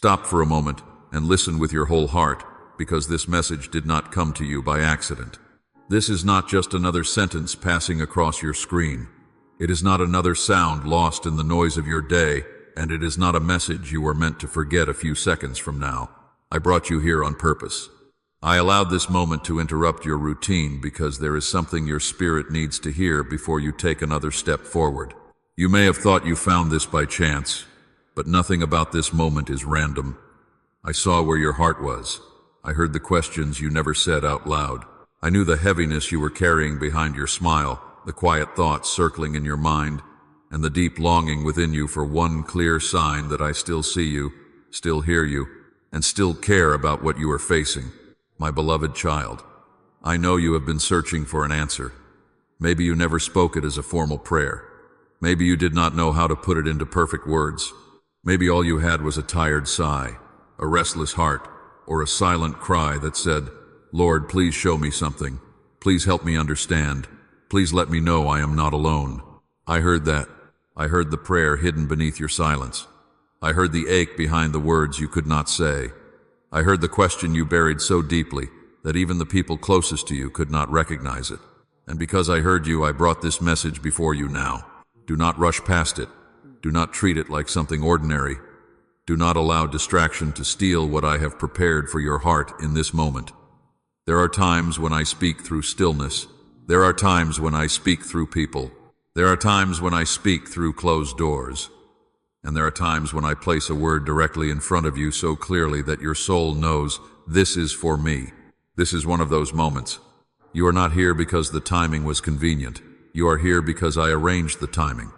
Stop for a moment and listen with your whole heart, because this message did not come to you by accident. This is not just another sentence passing across your screen. It is not another sound lost in the noise of your day, and it is not a message you are meant to forget a few seconds from now. I brought you here on purpose. I allowed this moment to interrupt your routine because there is something your spirit needs to hear before you take another step forward. You may have thought you found this by chance, but nothing about this moment is random. I saw where your heart was. I heard the questions you never said out loud. I knew the heaviness you were carrying behind your smile, the quiet thoughts circling in your mind, and the deep longing within you for one clear sign that I still see you, still hear you, and still care about what you are facing. My beloved child, I know you have been searching for an answer. Maybe you never spoke it as a formal prayer. Maybe you did not know how to put it into perfect words. Maybe all you had was a tired sigh, a restless heart, or a silent cry that said, "Lord, please show me something. Please help me understand. Please let me know I am not alone." I heard that. I heard the prayer hidden beneath your silence. I heard the ache behind the words you could not say. I heard the question you buried so deeply that even the people closest to you could not recognize it. And because I heard you, I brought this message before you now. Do not rush past it. Do not treat it like something ordinary. Do not allow distraction to steal what I have prepared for your heart in this moment. There are times when I speak through stillness. There are times when I speak through people. There are times when I speak through closed doors. And there are times when I place a word directly in front of you so clearly that your soul knows this is for me. This is one of those moments. You are not here because the timing was convenient. You are here because I arranged the timing.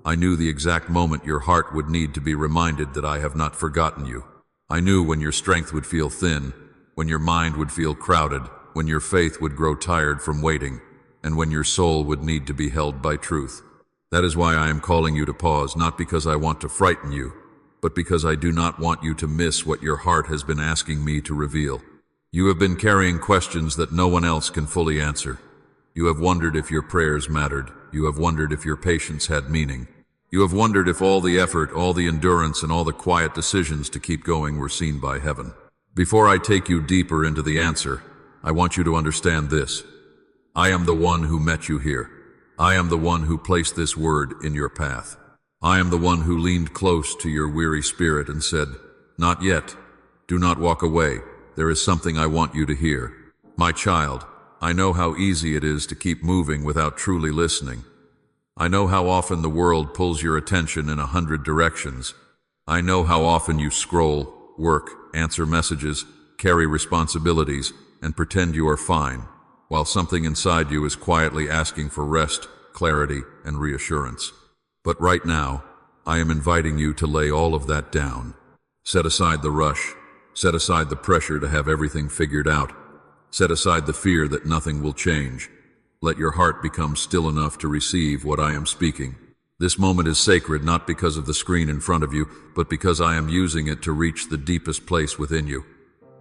I knew the exact moment your heart would need to be reminded that I have not forgotten you. I knew when your strength would feel thin, when your mind would feel crowded, when your faith would grow tired from waiting, and when your soul would need to be held by truth. That is why I am calling you to pause, not because I want to frighten you, but because I do not want you to miss what your heart has been asking me to reveal. You have been carrying questions that no one else can fully answer. You have wondered if your prayers mattered. You have wondered if your patience had meaning. You have wondered if all the effort, all the endurance, and all the quiet decisions to keep going were seen by heaven. Before I take you deeper into the answer, I want you to understand this. I am the one who met you here. I am the one who placed this word in your path. I am the one who leaned close to your weary spirit and said, "Not yet. Do not walk away. There is something I want you to hear. My child, I know how easy it is to keep moving without truly listening. I know how often the world pulls your attention in 100 directions. I know how often you scroll, work, answer messages, carry responsibilities, and pretend you are fine, while something inside you is quietly asking for rest, clarity, and reassurance. But right now, I am inviting you to lay all of that down. Set aside the rush. Set aside the pressure to have everything figured out. Set aside the fear that nothing will change. Let your heart become still enough to receive what I am speaking. This moment is sacred not because of the screen in front of you, but because I am using it to reach the deepest place within you.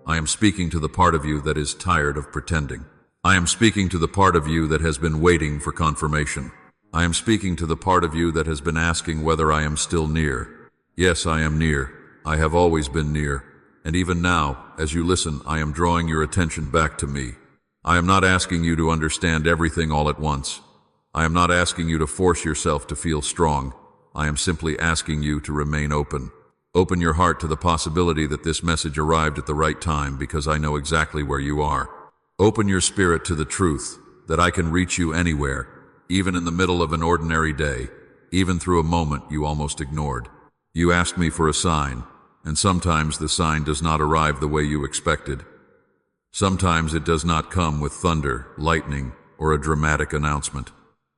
I am speaking to the part of you that is tired of pretending. I am speaking to the part of you that has been waiting for confirmation. I am speaking to the part of you that has been asking whether I am still near. Yes, I am near. I have always been near. And even now, as you listen, I am drawing your attention back to me. I am not asking you to understand everything all at once. I am not asking you to force yourself to feel strong. I am simply asking you to remain open. Open your heart to the possibility that this message arrived at the right time, because I know exactly where you are. Open your spirit to the truth that I can reach you anywhere, even in the middle of an ordinary day, even through a moment you almost ignored. You asked me for a sign, and sometimes the sign does not arrive the way you expected. Sometimes it does not come with thunder, lightning, or a dramatic announcement.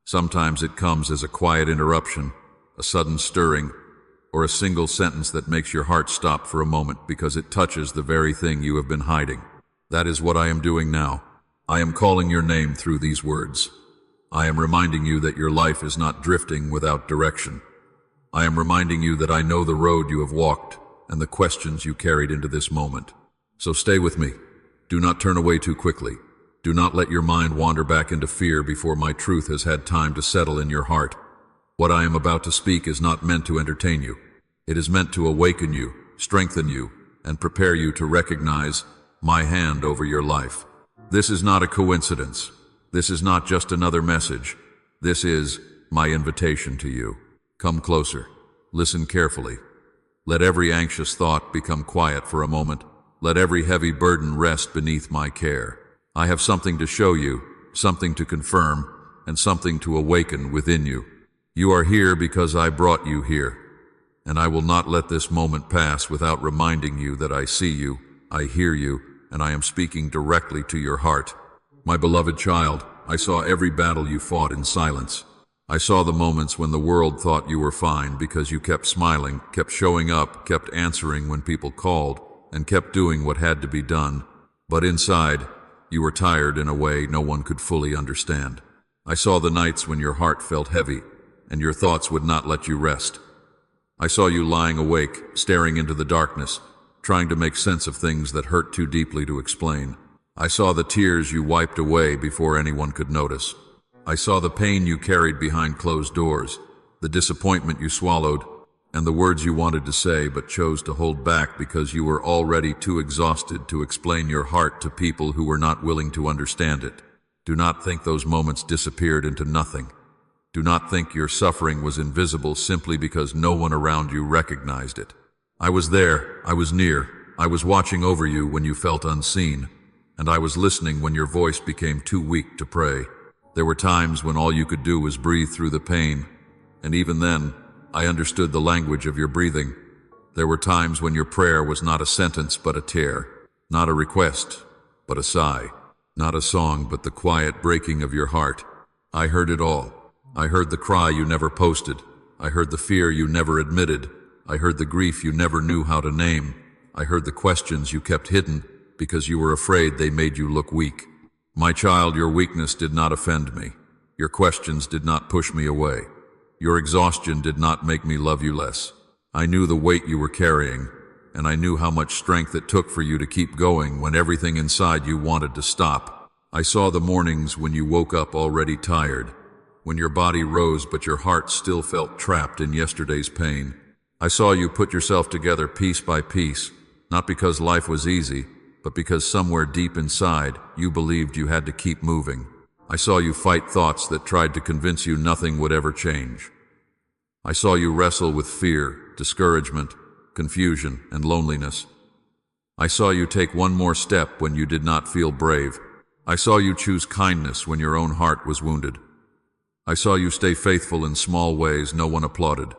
Sometimes it comes as a quiet interruption, a sudden stirring, or a single sentence that makes your heart stop for a moment because it touches the very thing you have been hiding. That is what I am doing now. I am calling your name through these words. I am reminding you that your life is not drifting without direction. I am reminding you that I know the road you have walked and the questions you carried into this moment. So stay with me. Do not turn away too quickly. Do not let your mind wander back into fear before my truth has had time to settle in your heart. What I am about to speak is not meant to entertain you. It is meant to awaken you, strengthen you, and prepare you to recognize my hand over your life. This is not a coincidence. This is not just another message. This is my invitation to you. Come closer. Listen carefully. Let every anxious thought become quiet for a moment. Let every heavy burden rest beneath my care. I have something to show you, something to confirm, and something to awaken within you. You are here because I brought you here, and I will not let this moment pass without reminding you that I see you, I hear you, and I am speaking directly to your heart. My beloved child, I saw every battle you fought in silence. I saw the moments when the world thought you were fine because you kept smiling, kept showing up, kept answering when people called, and kept doing what had to be done. But inside, you were tired in a way no one could fully understand. I saw the nights when your heart felt heavy, and your thoughts would not let you rest. I saw you lying awake, staring into the darkness, trying to make sense of things that hurt too deeply to explain. I saw the tears you wiped away before anyone could notice. I saw the pain you carried behind closed doors, the disappointment you swallowed, and the words you wanted to say but chose to hold back because you were already too exhausted to explain your heart to people who were not willing to understand it. Do not think those moments disappeared into nothing. Do not think your suffering was invisible simply because no one around you recognized it. I was there, I was near, I was watching over you when you felt unseen, and I was listening when your voice became too weak to pray. There were times when all you could do was breathe through the pain, and even then, I understood the language of your breathing. There were times when your prayer was not a sentence but a tear, not a request, but a sigh, not a song but the quiet breaking of your heart. I heard it all. I heard the cry you never posted. I heard the fear you never admitted. I heard the grief you never knew how to name. I heard the questions you kept hidden because you were afraid they made you look weak. My child, your weakness did not offend me. Your questions did not push me away. Your exhaustion did not make me love you less. I knew the weight you were carrying, and I knew how much strength it took for you to keep going when everything inside you wanted to stop. I saw the mornings when you woke up already tired, when your body rose but your heart still felt trapped in yesterday's pain. I saw you put yourself together piece by piece, not because life was easy, but because somewhere deep inside, you believed you had to keep moving. I saw you fight thoughts that tried to convince you nothing would ever change. I saw you wrestle with fear, discouragement, confusion, and loneliness. I saw you take one more step when you did not feel brave. I saw you choose kindness when your own heart was wounded. I saw you stay faithful in small ways no one applauded.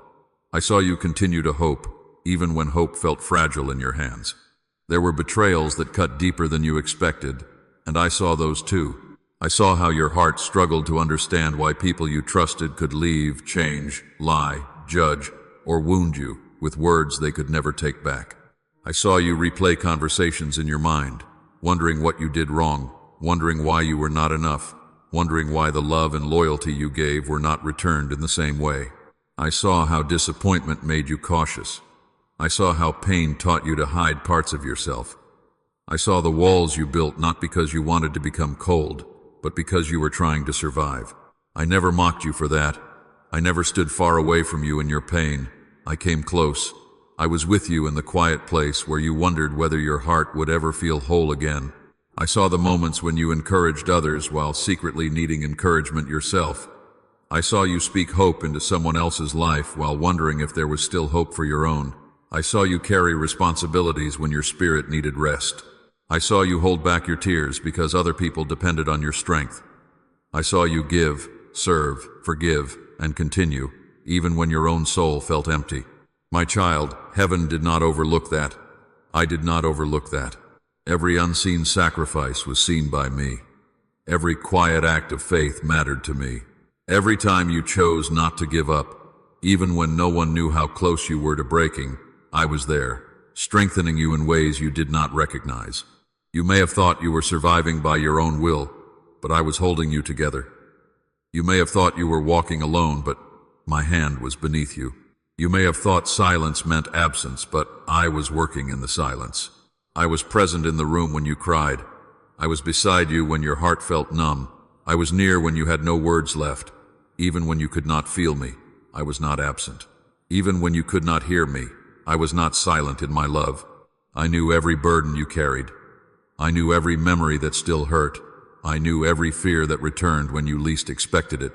I saw you continue to hope, even when hope felt fragile in your hands. There were betrayals that cut deeper than you expected, and I saw those too. I saw how your heart struggled to understand why people you trusted could leave, change, lie, judge, or wound you with words they could never take back. I saw you replay conversations in your mind, wondering what you did wrong, wondering why you were not enough, wondering why the love and loyalty you gave were not returned in the same way. I saw how disappointment made you cautious. I saw how pain taught you to hide parts of yourself. I saw the walls you built not because you wanted to become cold, but because you were trying to survive. I never mocked you for that. I never stood far away from you in your pain. I came close. I was with you in the quiet place where you wondered whether your heart would ever feel whole again. I saw the moments when you encouraged others while secretly needing encouragement yourself. I saw you speak hope into someone else's life while wondering if there was still hope for your own. I saw you carry responsibilities when your spirit needed rest. I saw you hold back your tears because other people depended on your strength. I saw you give, serve, forgive, and continue, even when your own soul felt empty. My child, heaven did not overlook that. I did not overlook that. Every unseen sacrifice was seen by me. Every quiet act of faith mattered to me. Every time you chose not to give up, even when no one knew how close you were to breaking, I was there, strengthening you in ways you did not recognize. You may have thought you were surviving by your own will, but I was holding you together. You may have thought you were walking alone, but my hand was beneath you. You may have thought silence meant absence, but I was working in the silence. I was present in the room when you cried. I was beside you when your heart felt numb. I was near when you had no words left. Even when you could not feel me, I was not absent. Even when you could not hear me, I was not silent in my love. I knew every burden you carried. I knew every memory that still hurt. I knew every fear that returned when you least expected it.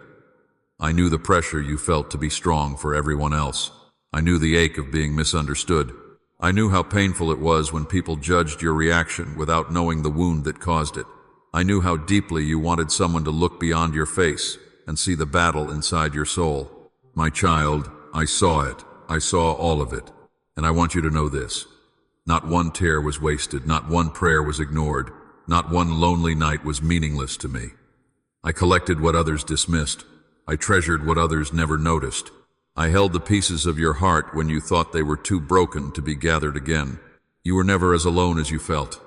I knew the pressure you felt to be strong for everyone else. I knew the ache of being misunderstood. I knew how painful it was when people judged your reaction without knowing the wound that caused it. I knew how deeply you wanted someone to look beyond your face and see the battle inside your soul. My child, I saw it. I saw all of it. And I want you to know this. Not one tear was wasted, not one prayer was ignored, not one lonely night was meaningless to me. I collected what others dismissed. I treasured what others never noticed. I held the pieces of your heart when you thought they were too broken to be gathered again. You were never as alone as you felt.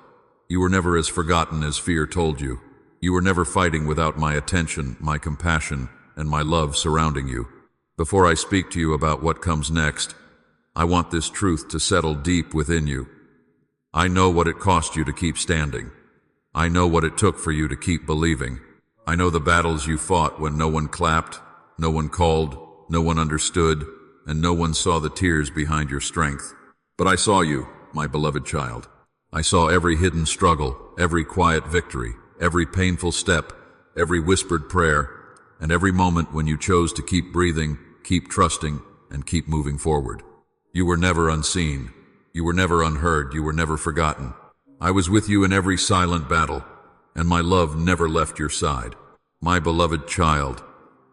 You were never as forgotten as fear told you. You were never fighting without my attention, my compassion, and my love surrounding you. Before I speak to you about what comes next, I want this truth to settle deep within you. I know what it cost you to keep standing. I know what it took for you to keep believing. I know the battles you fought when no one clapped, no one called, no one understood, and no one saw the tears behind your strength. But I saw you, my beloved child. I saw every hidden struggle, every quiet victory, every painful step, every whispered prayer, and every moment when you chose to keep breathing, keep trusting, and keep moving forward. You were never unseen. You were never unheard. You were never forgotten. I was with you in every silent battle, and my love never left your side. My beloved child,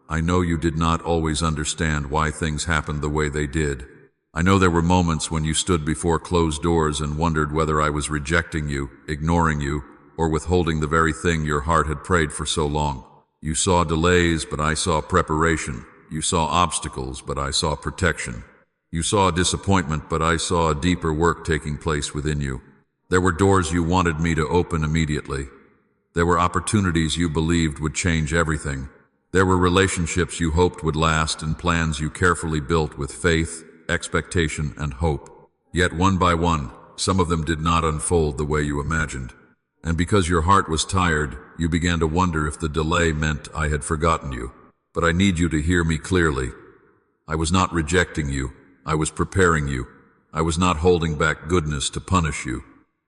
I know you did not always understand why things happened the way they did. I know there were moments when you stood before closed doors and wondered whether I was rejecting you, ignoring you, or withholding the very thing your heart had prayed for so long. You saw delays, but I saw preparation. You saw obstacles, but I saw protection. You saw disappointment, but I saw a deeper work taking place within you. There were doors you wanted me to open immediately. There were opportunities you believed would change everything. There were relationships you hoped would last and plans you carefully built with faith, expectation, and hope. Yet one by one, some of them did not unfold the way you imagined. And because your heart was tired, you began to wonder if the delay meant I had forgotten you. But I need you to hear me clearly. I was not rejecting you. I was preparing you. I was not holding back goodness to punish you.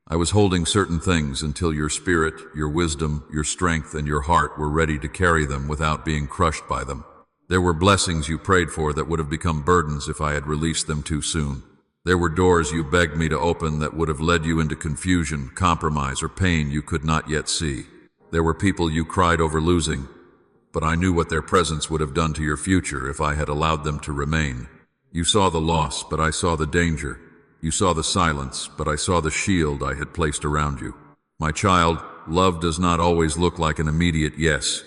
I was holding certain things until your spirit, your wisdom, your strength, and your heart were ready to carry them without being crushed by them. There were blessings you prayed for that would have become burdens if I had released them too soon. There were doors you begged me to open that would have led you into confusion, compromise, or pain you could not yet see. There were people you cried over losing, but I knew what their presence would have done to your future if I had allowed them to remain. You saw the loss, but I saw the danger. You saw the silence, but I saw the shield I had placed around you. My child, love does not always look like an immediate yes.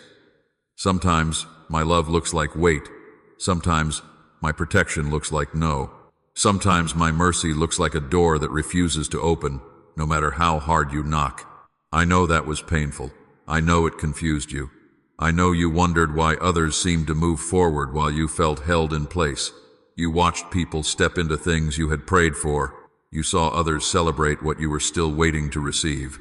Sometimes my love looks like wait. Sometimes my protection looks like no. Sometimes my mercy looks like a door that refuses to open, no matter how hard you knock. I know that was painful. I know it confused you. I know you wondered why others seemed to move forward while you felt held in place. You watched people step into things you had prayed for. You saw others celebrate what you were still waiting to receive.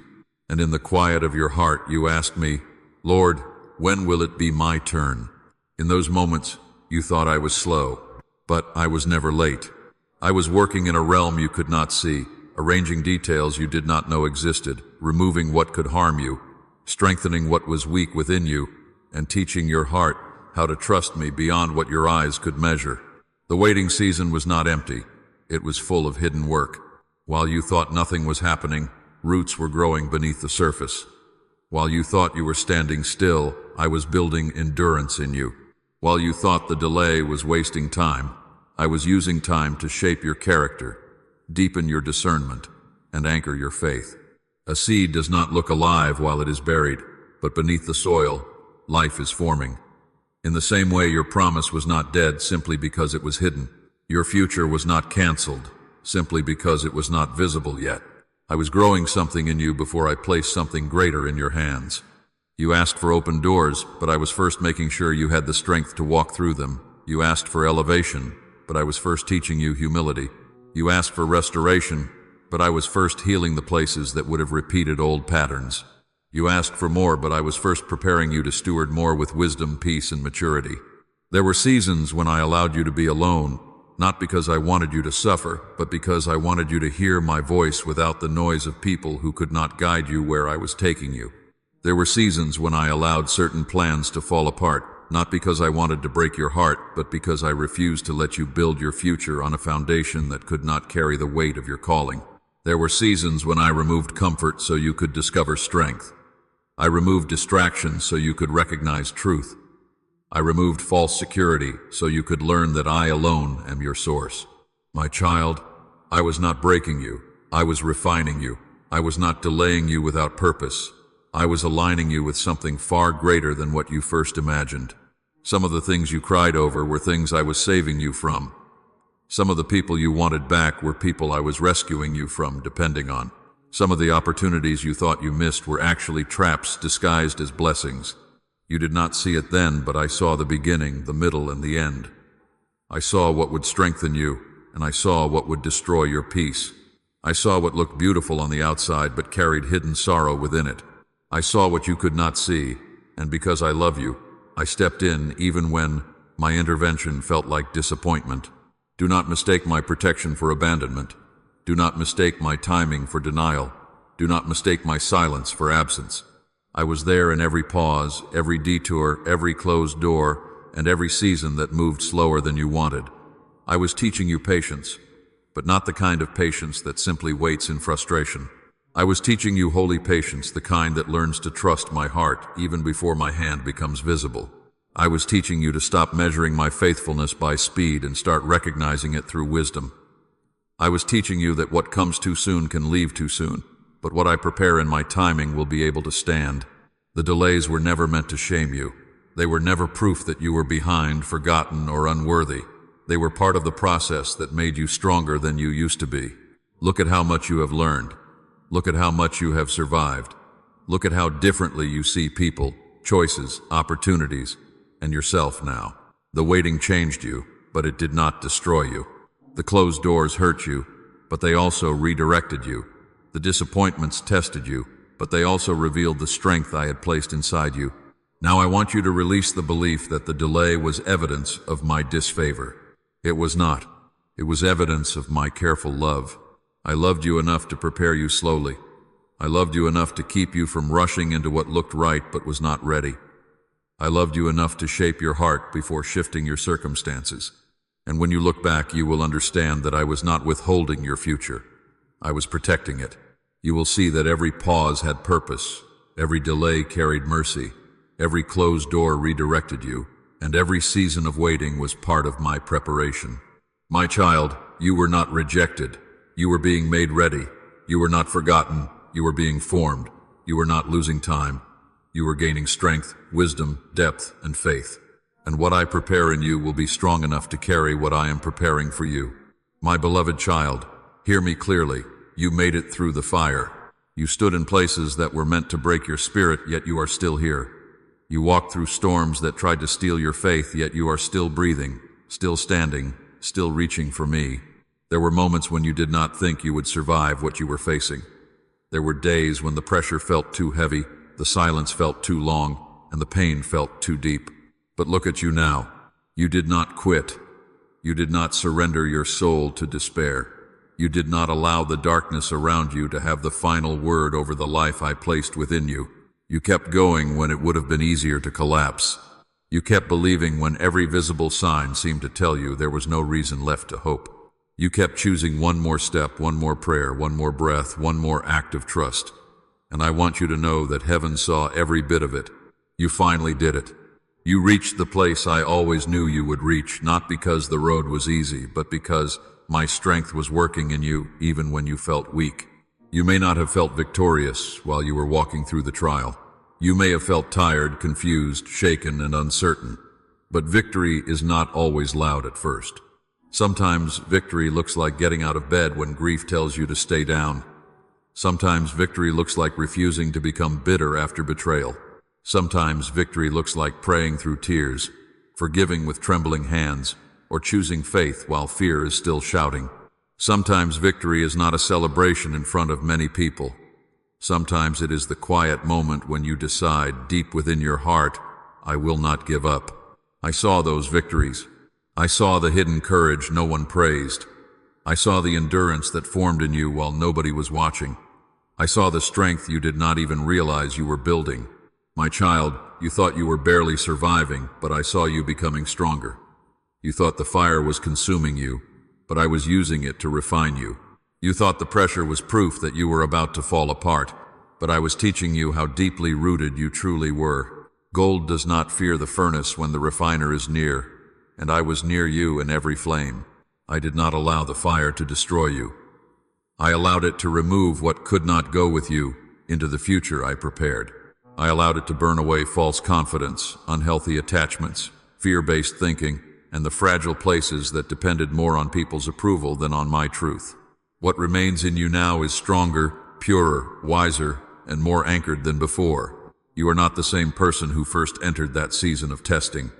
And in the quiet of your heart, you asked me, Lord, when will it be my turn? In those moments, you thought I was slow, but I was never late. I was working in a realm you could not see, arranging details you did not know existed, removing what could harm you, strengthening what was weak within you, and teaching your heart how to trust me beyond what your eyes could measure. The waiting season was not empty. It was full of hidden work. While you thought nothing was happening, roots were growing beneath the surface. While you thought you were standing still, I was building endurance in you. While you thought the delay was wasting time, I was using time to shape your character, deepen your discernment, and anchor your faith. A seed does not look alive while it is buried, but beneath the soil, life is forming. In the same way, your promise was not dead simply because it was hidden. Your future was not canceled simply because it was not visible yet. I was growing something in you before I placed something greater in your hands. You asked for open doors, but I was first making sure you had the strength to walk through them. You asked for elevation, but I was first teaching you humility. You asked for restoration, but I was first healing the places that would have repeated old patterns. You asked for more, but I was first preparing you to steward more with wisdom, peace, and maturity. There were seasons when I allowed you to be alone, Not because I wanted you to suffer, but because I wanted you to hear my voice without the noise of people who could not guide you where I was taking you. There were seasons when I allowed certain plans to fall apart, not because I wanted to break your heart, but because I refused to let you build your future on a foundation that could not carry the weight of your calling. There were seasons when I removed comfort so you could discover strength. I removed distractions so you could recognize truth. I removed false security so you could learn that I alone am your source. My child, I was not breaking you. I was refining you. I was not delaying you without purpose. I was aligning you with something far greater than what you first imagined. Some of the things you cried over were things I was saving you from. Some of the people you wanted back were people I was rescuing you from, depending on. Some of the opportunities you thought you missed were actually traps disguised as blessings. You did not see it then, but I saw the beginning, the middle, and the end. I saw what would strengthen you, and I saw what would destroy your peace. I saw what looked beautiful on the outside but carried hidden sorrow within it. I saw what you could not see, and because I love you, I stepped in even when my intervention felt like disappointment. Do not mistake my protection for abandonment. Do not mistake my timing for denial. Do not mistake my silence for absence. I was there in every pause, every detour, every closed door, and every season that moved slower than you wanted. I was teaching you patience, but not the kind of patience that simply waits in frustration. I was teaching you holy patience, the kind that learns to trust my heart even before my hand becomes visible. I was teaching you to stop measuring my faithfulness by speed and start recognizing it through wisdom. I was teaching you that what comes too soon can leave too soon, but what I prepare in my timing will be able to stand. The delays were never meant to shame you. They were never proof that you were behind, forgotten, or unworthy. They were part of the process that made you stronger than you used to be. Look at how much you have learned. Look at how much you have survived. Look at how differently you see people, choices, opportunities, and yourself now. The waiting changed you, but it did not destroy you. The closed doors hurt you, but they also redirected you. The disappointments tested you, but they also revealed the strength I had placed inside you. Now I want you to release the belief that the delay was evidence of my disfavor. It was not. It was evidence of my careful love. I loved you enough to prepare you slowly. I loved you enough to keep you from rushing into what looked right but was not ready. I loved you enough to shape your heart before shifting your circumstances. And when you look back, you will understand that I was not withholding your future. I was protecting it. You will see that every pause had purpose, every delay carried mercy, every closed door redirected you, and every season of waiting was part of my preparation. My child, you were not rejected. You were being made ready. You were not forgotten. You were being formed. You were not losing time. You were gaining strength, wisdom, depth, and faith. And what I prepare in you will be strong enough to carry what I am preparing for you. My beloved child, hear me clearly. You made it through the fire. You stood in places that were meant to break your spirit, yet you are still here. You walked through storms that tried to steal your faith, yet you are still breathing, still standing, still reaching for me. There were moments when you did not think you would survive what you were facing. There were days when the pressure felt too heavy, the silence felt too long, and the pain felt too deep. But look at you now. You did not quit. You did not surrender your soul to despair. You did not allow the darkness around you to have the final word over the life I placed within you. You kept going when it would have been easier to collapse. You kept believing when every visible sign seemed to tell you there was no reason left to hope. You kept choosing one more step, one more prayer, one more breath, one more act of trust. And I want you to know that heaven saw every bit of it. You finally did it. You reached the place I always knew you would reach, not because the road was easy, but because my strength was working in you even when you felt weak. You may not have felt victorious while you were walking through the trial. You may have felt tired, confused, shaken, and uncertain. But victory is not always loud at first. Sometimes victory looks like getting out of bed when grief tells you to stay down. Sometimes victory looks like refusing to become bitter after betrayal. Sometimes victory looks like praying through tears, forgiving with trembling hands, or choosing faith while fear is still shouting. Sometimes victory is not a celebration in front of many people. Sometimes it is the quiet moment when you decide deep within your heart, I will not give up. I saw those victories. I saw the hidden courage no one praised. I saw the endurance that formed in you while nobody was watching. I saw the strength you did not even realize you were building. My child, you thought you were barely surviving, but I saw you becoming stronger. You thought the fire was consuming you, but I was using it to refine you. You thought the pressure was proof that you were about to fall apart, but I was teaching you how deeply rooted you truly were. Gold does not fear the furnace when the refiner is near, and I was near you in every flame. I did not allow the fire to destroy you. I allowed it to remove what could not go with you into the future I prepared. I allowed it to burn away false confidence, unhealthy attachments, fear-based thinking, and the fragile places that depended more on people's approval than on my truth. What remains in you now is stronger, purer, wiser, and more anchored than before. You are not the same person who first entered that season of testing.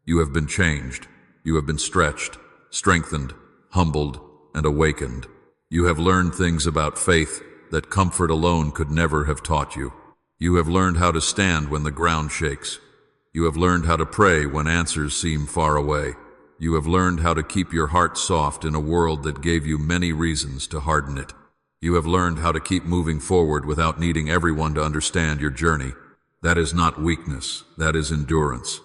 You have been changed. You have been stretched, strengthened, humbled, and awakened. You have learned things about faith that comfort alone could never have taught you. You have learned how to stand when the ground shakes. You have learned how to pray when answers seem far away. You have learned how to keep your heart soft in a world that gave you many reasons to harden it. You have learned how to keep moving forward without needing everyone to understand your journey. That is not weakness. That is endurance.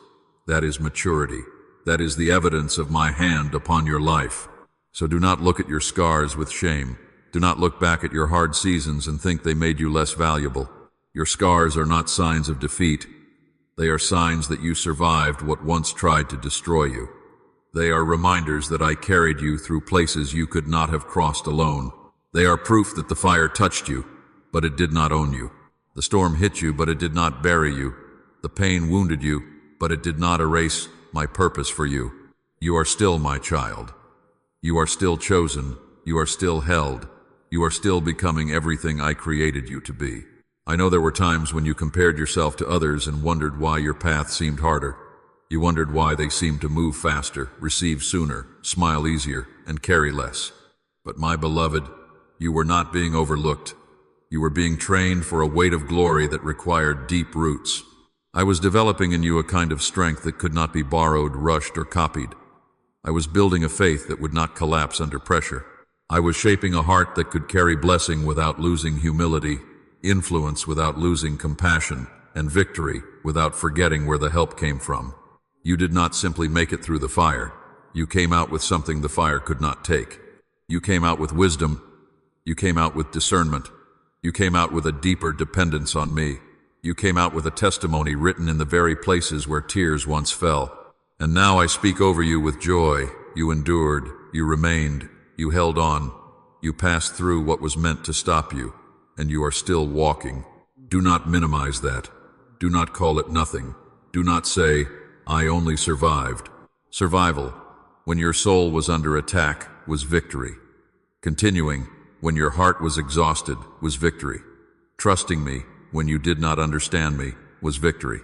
That is maturity. That is the evidence of my hand upon your life. So do not look at your scars with shame. Do not look back at your hard seasons and think they made you less valuable. Your scars are not signs of defeat. They are signs that you survived what once tried to destroy you. They are reminders that I carried you through places you could not have crossed alone. They are proof that the fire touched you, but it did not own you. The storm hit you, but it did not bury you. The pain wounded you, but it did not erase my purpose for you. You are still my child. You are still chosen. You are still held. You are still becoming everything I created you to be. I know there were times when you compared yourself to others and wondered why your path seemed harder. You wondered why they seemed to move faster, receive sooner, smile easier, and carry less. But my beloved, you were not being overlooked. You were being trained for a weight of glory that required deep roots. I was developing in you a kind of strength that could not be borrowed, rushed, or copied. I was building a faith that would not collapse under pressure. I was shaping a heart that could carry blessing without losing humility, influence without losing compassion, and victory without forgetting where the help came from. You did not simply make it through the fire. You came out with something the fire could not take. You came out with wisdom. You came out with discernment. You came out with a deeper dependence on me. You came out with a testimony written in the very places where tears once fell. And now I speak over you with joy. You endured. You remained. You held on. You passed through what was meant to stop you. And you are still walking. Do not minimize that. Do not call it nothing. Do not say, I only survived. Survival, when your soul was under attack, was victory. Continuing, when your heart was exhausted, was victory. Trusting me, when you did not understand me, was victory.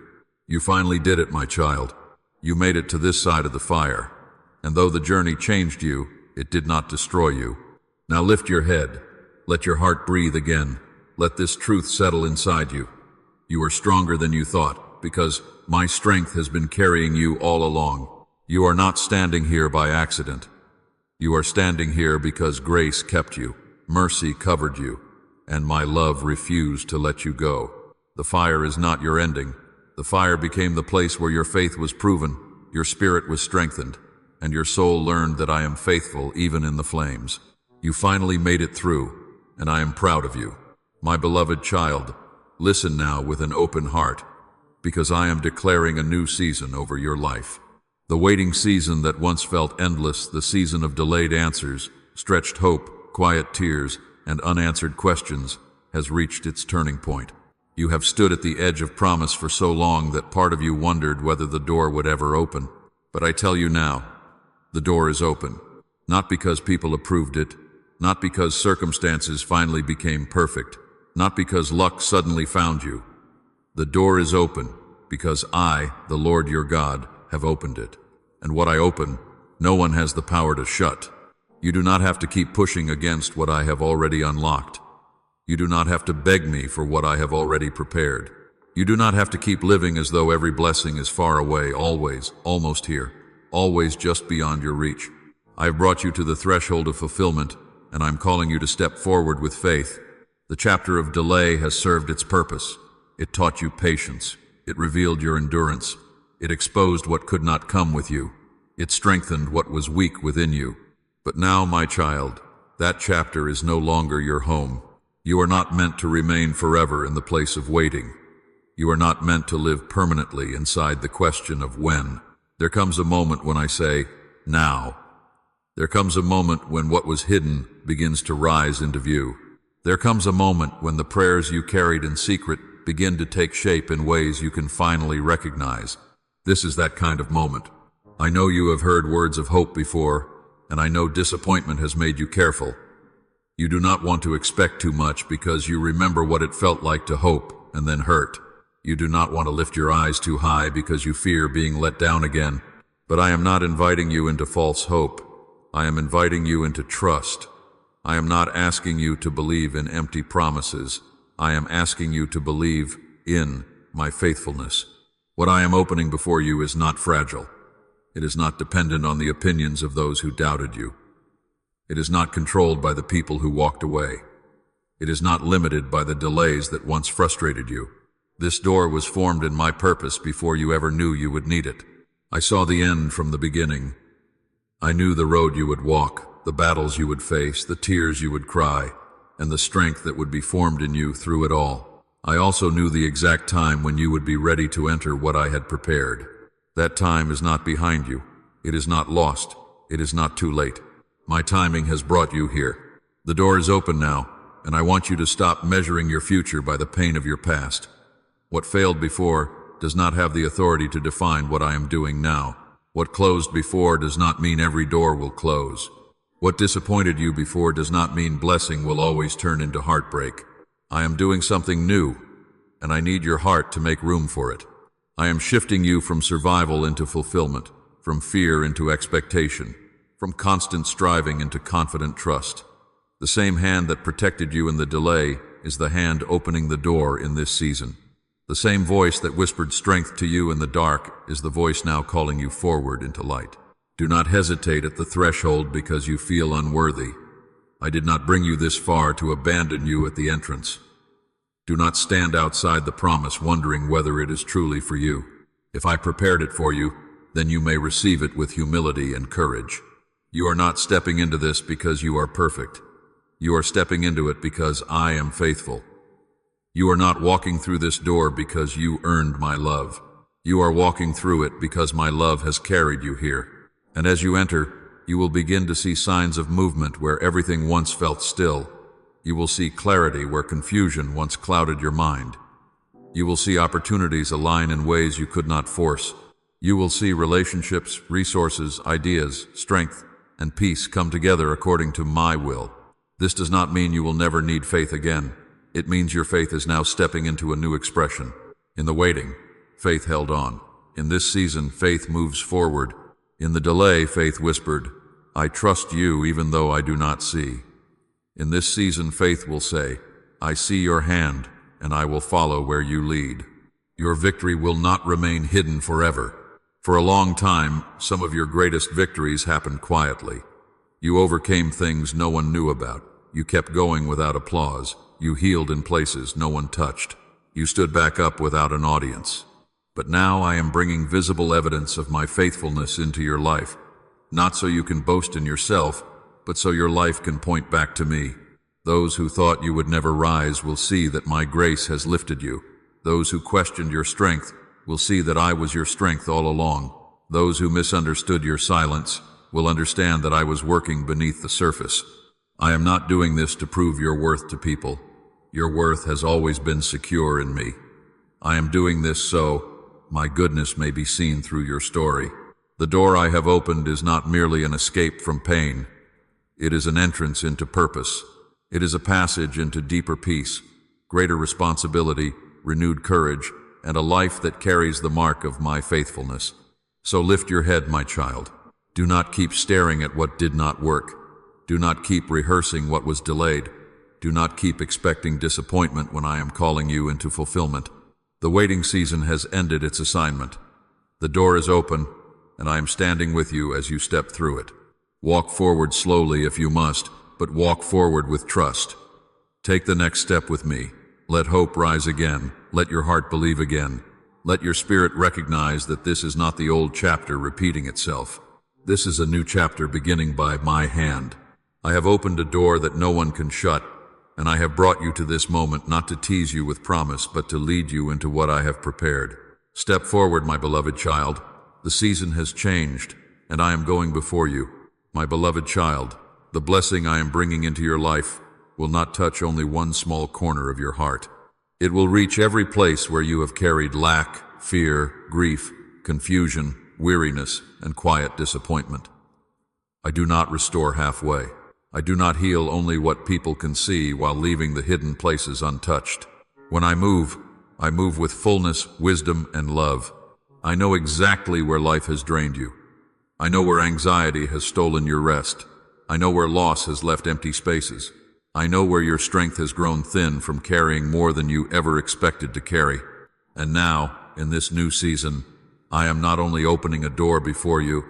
You finally did it, my child. You made it to this side of the fire. And though the journey changed you, it did not destroy you. Now lift your head. Let your heart breathe again. Let this truth settle inside you. You are stronger than you thought, because my strength has been carrying you all along. You are not standing here by accident. You are standing here because grace kept you, mercy covered you, and my love refused to let you go. The fire is not your ending. The fire became the place where your faith was proven, your spirit was strengthened, and your soul learned that I am faithful even in the flames. You finally made it through, and I am proud of you. My beloved child, listen now with an open heart, because I am declaring a new season over your life. The waiting season that once felt endless, the season of delayed answers, stretched hope, quiet tears, and unanswered questions, has reached its turning point. You have stood at the edge of promise for so long that part of you wondered whether the door would ever open. But I tell you now, the door is open. Not because people approved it, not because circumstances finally became perfect, not because luck suddenly found you. The door is open because I, the Lord your God, have opened it. And what I open, no one has the power to shut. You do not have to keep pushing against what I have already unlocked. You do not have to beg me for what I have already prepared. You do not have to keep living as though every blessing is far away, always, almost here, always just beyond your reach. I have brought you to the threshold of fulfillment, and I'm calling you to step forward with faith. The chapter of delay has served its purpose. It taught you patience. It revealed your endurance. It exposed what could not come with you. It strengthened what was weak within you. But now, my child, that chapter is no longer your home. You are not meant to remain forever in the place of waiting. You are not meant to live permanently inside the question of when. There comes a moment when I say, now. There comes a moment when what was hidden begins to rise into view. There comes a moment when the prayers you carried in secret begin to take shape in ways you can finally recognize. This is that kind of moment. I know you have heard words of hope before, and I know disappointment has made you careful. You do not want to expect too much because you remember what it felt like to hope and then hurt. You do not want to lift your eyes too high because you fear being let down again. But I am not inviting you into false hope. I am inviting you into trust. I am not asking you to believe in empty promises. I am asking you to believe in my faithfulness. What I am opening before you is not fragile. It is not dependent on the opinions of those who doubted you. It is not controlled by the people who walked away. It is not limited by the delays that once frustrated you. This door was formed in my purpose before you ever knew you would need it. I saw the end from the beginning. I knew the road you would walk, the battles you would face, the tears you would cry, and the strength that would be formed in you through it all. I also knew the exact time when you would be ready to enter what I had prepared. That time is not behind you. It is not lost. It is not too late. My timing has brought you here. The door is open now, and I want you to stop measuring your future by the pain of your past. What failed before does not have the authority to define what I am doing now. What closed before does not mean every door will close. What disappointed you before does not mean blessing will always turn into heartbreak. I am doing something new, and I need your heart to make room for it. I am shifting you from survival into fulfillment, from fear into expectation, from constant striving into confident trust. The same hand that protected you in the delay is the hand opening the door in this season. The same voice that whispered strength to you in the dark is the voice now calling you forward into light. Do not hesitate at the threshold because you feel unworthy. I did not bring you this far to abandon you at the entrance. Do not stand outside the promise wondering whether it is truly for you. If I prepared it for you, then you may receive it with humility and courage. You are not stepping into this because you are perfect. You are stepping into it because I am faithful. You are not walking through this door because you earned my love. You are walking through it because my love has carried you here. And as you enter, you will begin to see signs of movement where everything once felt still. You will see clarity where confusion once clouded your mind. You will see opportunities align in ways you could not force. You will see relationships, resources, ideas, strength, and peace come together according to my will. This does not mean you will never need faith again. It means your faith is now stepping into a new expression. In the waiting, faith held on. In this season, faith moves forward. In the delay, faith whispered, I trust you even though I do not see. In this season, faith will say, I see your hand, and I will follow where you lead. Your victory will not remain hidden forever. For a long time, some of your greatest victories happened quietly. You overcame things no one knew about. You kept going without applause. You healed in places no one touched. You stood back up without an audience. But now I am bringing visible evidence of my faithfulness into your life, not so you can boast in yourself, but so your life can point back to me. Those who thought you would never rise will see that my grace has lifted you. Those who questioned your strength will see that I was your strength all along. Those who misunderstood your silence will understand that I was working beneath the surface. I am not doing this to prove your worth to people. Your worth has always been secure in me. I am doing this so my goodness may be seen through your story. The door I have opened is not merely an escape from pain. It is an entrance into purpose. It is a passage into deeper peace, greater responsibility, renewed courage, and a life that carries the mark of my faithfulness. So lift your head, my child. Do not keep staring at what did not work. Do not keep rehearsing what was delayed. Do not keep expecting disappointment when I am calling you into fulfillment. The waiting season has ended its assignment. The door is open, and I am standing with you as you step through it. Walk forward slowly if you must, but walk forward with trust. Take the next step with me. Let hope rise again. Let your heart believe again. Let your spirit recognize that this is not the old chapter repeating itself. This is a new chapter beginning by my hand. I have opened a door that no one can shut, and I have brought you to this moment not to tease you with promise, but to lead you into what I have prepared. Step forward, my beloved child. The season has changed, and I am going before you. My beloved child, the blessing I am bringing into your life will not touch only one small corner of your heart. It will reach every place where you have carried lack, fear, grief, confusion, weariness, and quiet disappointment. I do not restore halfway. I do not heal only what people can see while leaving the hidden places untouched. When I move with fullness, wisdom, and love. I know exactly where life has drained you. I know where anxiety has stolen your rest. I know where loss has left empty spaces. I know where your strength has grown thin from carrying more than you ever expected to carry. And now, in this new season, I am not only opening a door before you,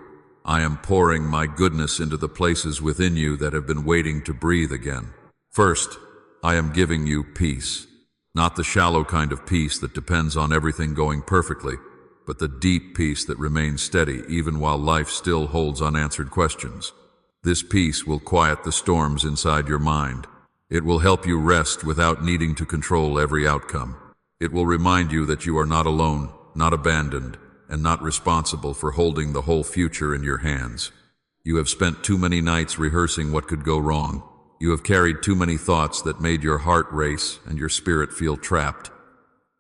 I am pouring my goodness into the places within you that have been waiting to breathe again. First, I am giving you peace. Not the shallow kind of peace that depends on everything going perfectly, but the deep peace that remains steady even while life still holds unanswered questions. This peace will quiet the storms inside your mind. It will help you rest without needing to control every outcome. It will remind you that you are not alone, not abandoned, and not responsible for holding the whole future in your hands. You have spent too many nights rehearsing what could go wrong. You have carried too many thoughts that made your heart race and your spirit feel trapped.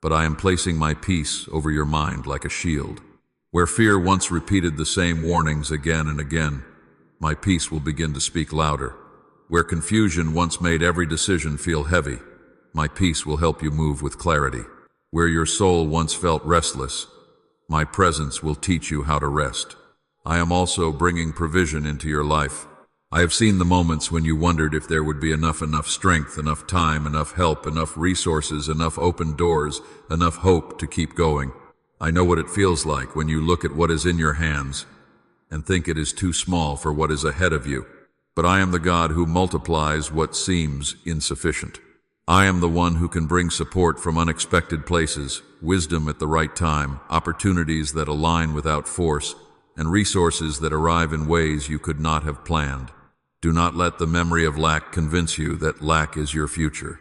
But I am placing my peace over your mind like a shield. Where fear once repeated the same warnings again and again, my peace will begin to speak louder. Where confusion once made every decision feel heavy, my peace will help you move with clarity. Where your soul once felt restless, my presence will teach you how to rest. I am also bringing provision into your life. I have seen the moments when you wondered if there would be enough strength, enough time, enough help, enough resources, enough open doors, enough hope to keep going. I know what it feels like when you look at what is in your hands and think it is too small for what is ahead of you. But I am the God who multiplies what seems insufficient. I am the one who can bring support from unexpected places, wisdom at the right time, opportunities that align without force, and resources that arrive in ways you could not have planned. Do not let the memory of lack convince you that lack is your future.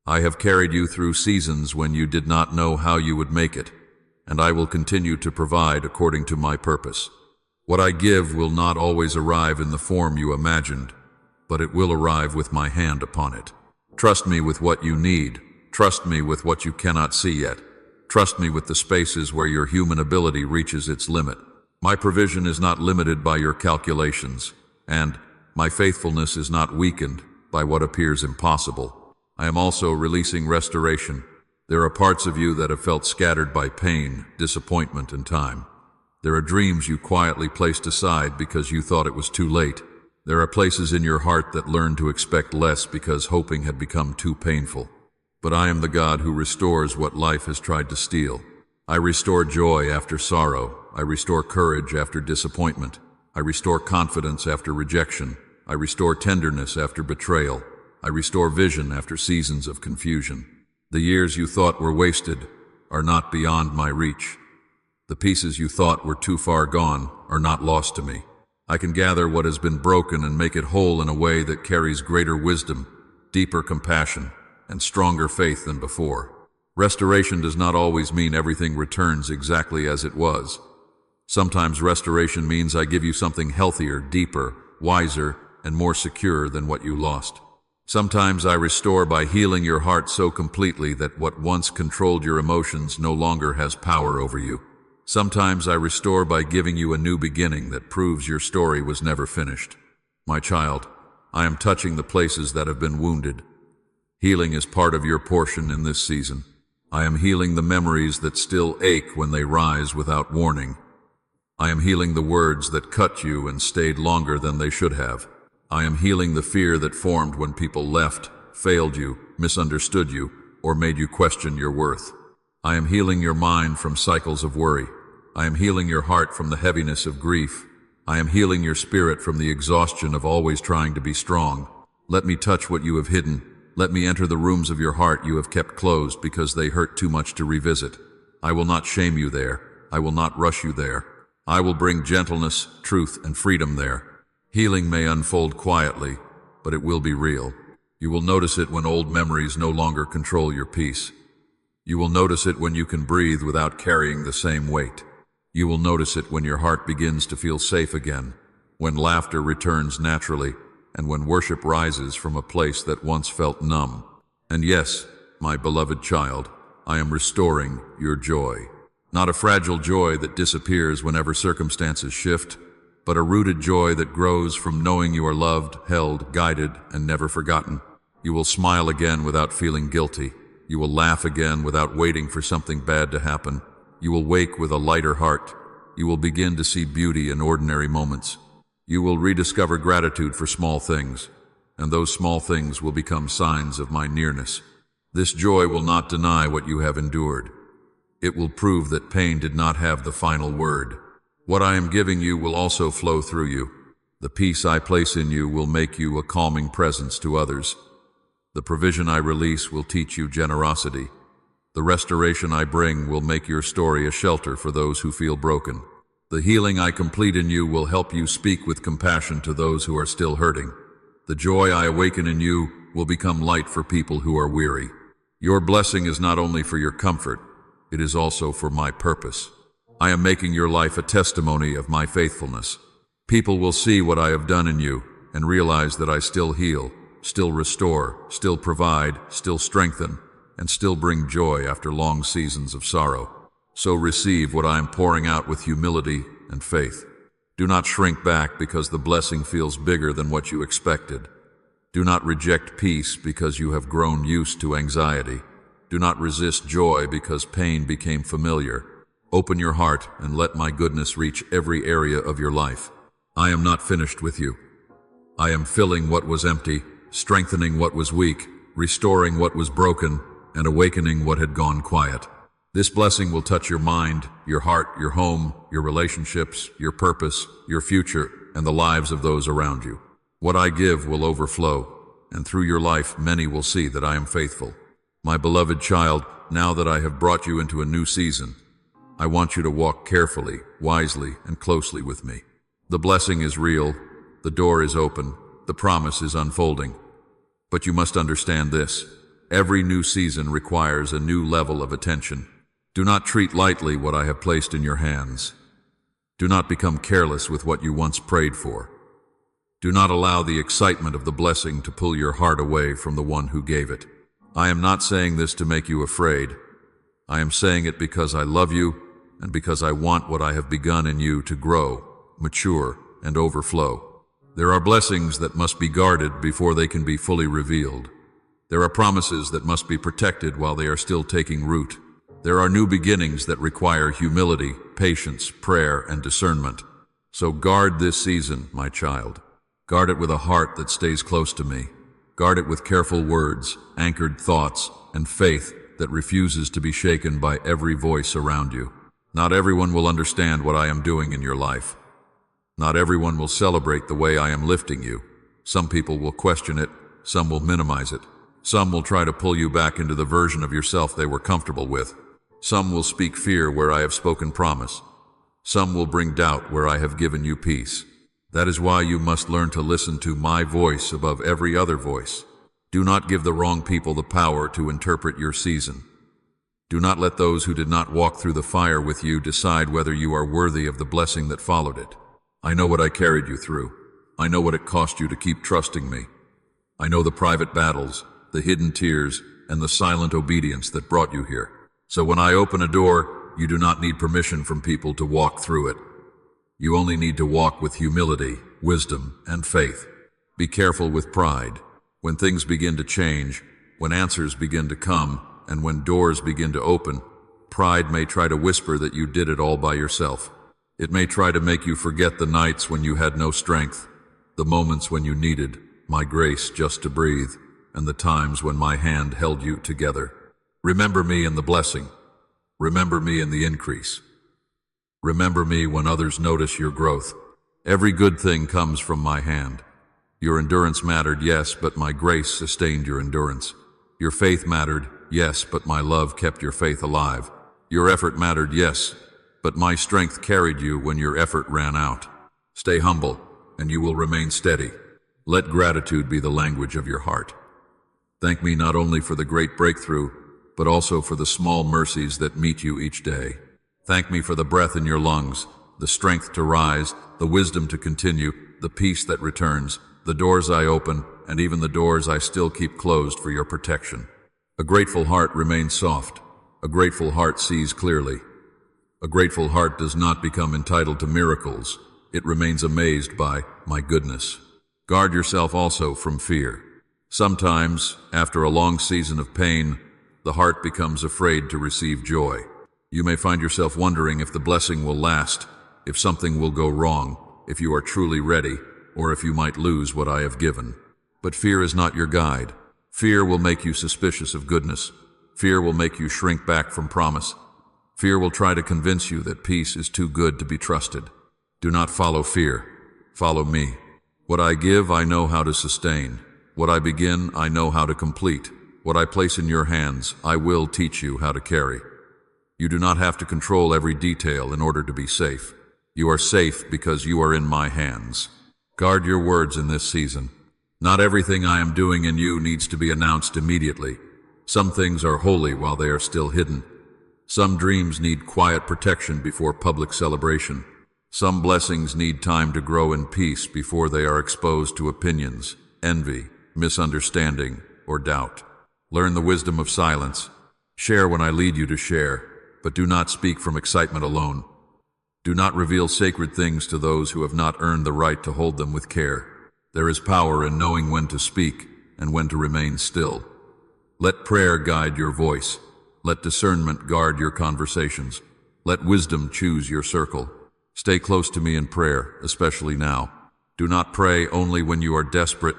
I have carried you through seasons when you did not know how you would make it, and I will continue to provide according to my purpose. What I give will not always arrive in the form you imagined, but it will arrive with my hand upon it. Trust me with what you need. Trust me with what you cannot see yet. Trust me with the spaces where your human ability reaches its limit. My provision is not limited by your calculations, and my faithfulness is not weakened by what appears impossible. I am also releasing restoration. There are parts of you that have felt scattered by pain, disappointment, and time. There are dreams you quietly placed aside because you thought it was too late. There are places in your heart that learned to expect less because hoping had become too painful. But I am the God who restores what life has tried to steal. I restore joy after sorrow. I restore courage after disappointment. I restore confidence after rejection. I restore tenderness after betrayal. I restore vision after seasons of confusion. The years you thought were wasted are not beyond my reach. The pieces you thought were too far gone are not lost to me. I can gather what has been broken and make it whole in a way that carries greater wisdom, deeper compassion, and stronger faith than before. Restoration does not always mean everything returns exactly as it was. Sometimes restoration means I give you something healthier, deeper, wiser, and more secure than what you lost. Sometimes I restore by healing your heart so completely that what once controlled your emotions no longer has power over you. Sometimes I restore by giving you a new beginning that proves your story was never finished. My child, I am touching the places that have been wounded. Healing is part of your portion in this season. I am healing the memories that still ache when they rise without warning. I am healing the words that cut you and stayed longer than they should have. I am healing the fear that formed when people left, failed you, misunderstood you, or made you question your worth. I am healing your mind from cycles of worry. I am healing your heart from the heaviness of grief. I am healing your spirit from the exhaustion of always trying to be strong. Let me touch what you have hidden. Let me enter the rooms of your heart you have kept closed because they hurt too much to revisit. I will not shame you there. I will not rush you there. I will bring gentleness, truth, and freedom there. Healing may unfold quietly, but it will be real. You will notice it when old memories no longer control your peace. You will notice it when you can breathe without carrying the same weight. You will notice it when your heart begins to feel safe again, when laughter returns naturally, and when worship rises from a place that once felt numb. And yes, my beloved child, I am restoring your joy. Not a fragile joy that disappears whenever circumstances shift, but a rooted joy that grows from knowing you are loved, held, guided, and never forgotten. You will smile again without feeling guilty. You will laugh again without waiting for something bad to happen. You will wake with a lighter heart. You will begin to see beauty in ordinary moments. You will rediscover gratitude for small things, and those small things will become signs of my nearness. This joy will not deny what you have endured. It will prove that pain did not have the final word. What I am giving you will also flow through you. The peace I place in you will make you a calming presence to others. The provision I release will teach you generosity. The restoration I bring will make your story a shelter for those who feel broken. The healing I complete in you will help you speak with compassion to those who are still hurting. The joy I awaken in you will become light for people who are weary. Your blessing is not only for your comfort, it is also for my purpose. I am making your life a testimony of my faithfulness. People will see what I have done in you and realize that I still heal, still restore, still provide, still strengthen, and still bring joy after long seasons of sorrow. So receive what I am pouring out with humility and faith. Do not shrink back because the blessing feels bigger than what you expected. Do not reject peace because you have grown used to anxiety. Do not resist joy because pain became familiar. Open your heart and let my goodness reach every area of your life. I am not finished with you. I am filling what was empty, strengthening what was weak, restoring what was broken, and awakening what had gone quiet. This blessing will touch your mind, your heart, your home, your relationships, your purpose, your future, and the lives of those around you. What I give will overflow, and through your life many will see that I am faithful. My beloved child, now that I have brought you into a new season, I want you to walk carefully, wisely, and closely with me. The blessing is real, the door is open, the promise is unfolding. But you must understand this. Every new season requires a new level of attention. Do not treat lightly what I have placed in your hands. Do not become careless with what you once prayed for. Do not allow the excitement of the blessing to pull your heart away from the one who gave it. I am not saying this to make you afraid. I am saying it because I love you and because I want what I have begun in you to grow, mature, and overflow. There are blessings that must be guarded before they can be fully revealed. There are promises that must be protected while they are still taking root. There are new beginnings that require humility, patience, prayer, and discernment. So guard this season, my child. Guard it with a heart that stays close to me. Guard it with careful words, anchored thoughts, and faith that refuses to be shaken by every voice around you. Not everyone will understand what I am doing in your life. Not everyone will celebrate the way I am lifting you. Some people will question it, some will minimize it. Some will try to pull you back into the version of yourself they were comfortable with. Some will speak fear where I have spoken promise. Some will bring doubt where I have given you peace. That is why you must learn to listen to my voice above every other voice. Do not give the wrong people the power to interpret your season. Do not let those who did not walk through the fire with you decide whether you are worthy of the blessing that followed it. I know what I carried you through. I know what it cost you to keep trusting me. I know the private battles, the hidden tears, and the silent obedience that brought you here. So when I open a door, you do not need permission from people to walk through it. You only need to walk with humility, wisdom, and faith. Be careful with pride. When things begin to change, when answers begin to come, and when doors begin to open, pride may try to whisper that you did it all by yourself. It may try to make you forget the nights when you had no strength, the moments when you needed my grace just to breathe, and the times when my hand held you together. Remember me in the blessing. Remember me in the increase. Remember me when others notice your growth. Every good thing comes from my hand. Your endurance mattered, yes, but my grace sustained your endurance. Your faith mattered, yes, but my love kept your faith alive. Your effort mattered, yes, but my strength carried you when your effort ran out. Stay humble, and you will remain steady. Let gratitude be the language of your heart. Thank me not only for the great breakthrough, but also for the small mercies that meet you each day. Thank me for the breath in your lungs, the strength to rise, the wisdom to continue, the peace that returns, the doors I open, and even the doors I still keep closed for your protection. A grateful heart remains soft. A grateful heart sees clearly. A grateful heart does not become entitled to miracles. It remains amazed by my goodness. Guard yourself also from fear. Sometimes, after a long season of pain, the heart becomes afraid to receive joy. You may find yourself wondering if the blessing will last, if something will go wrong, if you are truly ready, or if you might lose what I have given. But fear is not your guide. Fear will make you suspicious of goodness. Fear will make you shrink back from promise. Fear will try to convince you that peace is too good to be trusted. Do not follow fear. Follow me. What I give, I know how to sustain. What I begin, I know how to complete. What I place in your hands, I will teach you how to carry. You do not have to control every detail in order to be safe. You are safe because you are in my hands. Guard your words in this season. Not everything I am doing in you needs to be announced immediately. Some things are holy while they are still hidden. Some dreams need quiet protection before public celebration. Some blessings need time to grow in peace before they are exposed to opinions, envy, misunderstanding, or doubt. Learn the wisdom of silence. Share when I lead you to share, but do not speak from excitement alone. Do not reveal sacred things to those who have not earned the right to hold them with care. There is power in knowing when to speak and when to remain still. Let prayer guide your voice. Let discernment guard your conversations. Let wisdom choose your circle. Stay close to me in prayer, especially now. Do not pray only when you are desperate.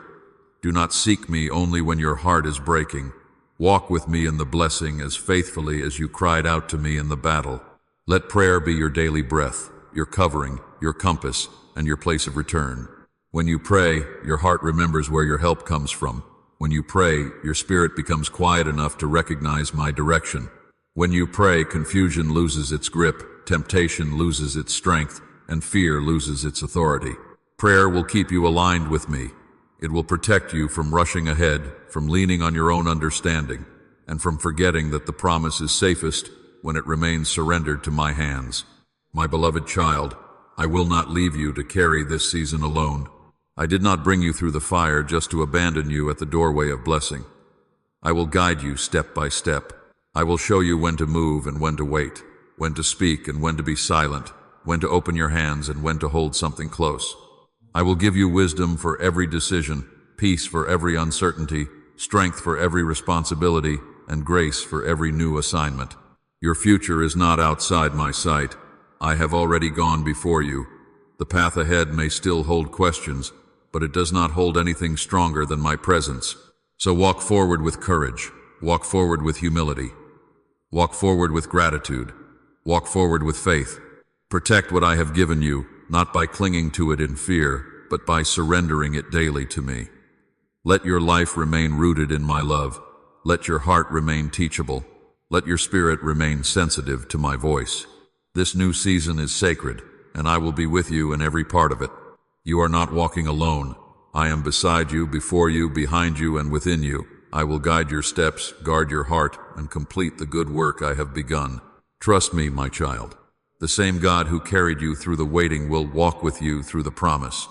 Do not seek me only when your heart is breaking. Walk with me in the blessing as faithfully as you cried out to me in the battle. Let prayer be your daily breath, your covering, your compass, and your place of return. When you pray, your heart remembers where your help comes from. When you pray, your spirit becomes quiet enough to recognize my direction. When you pray, confusion loses its grip, temptation loses its strength, and fear loses its authority. Prayer will keep you aligned with me. It will protect you from rushing ahead, from leaning on your own understanding, and from forgetting that the promise is safest when it remains surrendered to my hands. My beloved child, I will not leave you to carry this season alone. I did not bring you through the fire just to abandon you at the doorway of blessing. I will guide you step by step. I will show you when to move and when to wait, when to speak and when to be silent, when to open your hands and when to hold something close. I will give you wisdom for every decision, peace for every uncertainty, strength for every responsibility, and grace for every new assignment. Your future is not outside my sight. I have already gone before you. The path ahead may still hold questions, but it does not hold anything stronger than my presence. So walk forward with courage. Walk forward with humility. Walk forward with gratitude. Walk forward with faith. Protect what I have given you, not by clinging to it in fear, but by surrendering it daily to me. Let your life remain rooted in my love. Let your heart remain teachable. Let your spirit remain sensitive to my voice. This new season is sacred, and I will be with you in every part of it. You are not walking alone. I am beside you, before you, behind you, and within you. I will guide your steps, guard your heart, and complete the good work I have begun. Trust me, my child. The same God who carried you through the waiting will walk with you through the promise.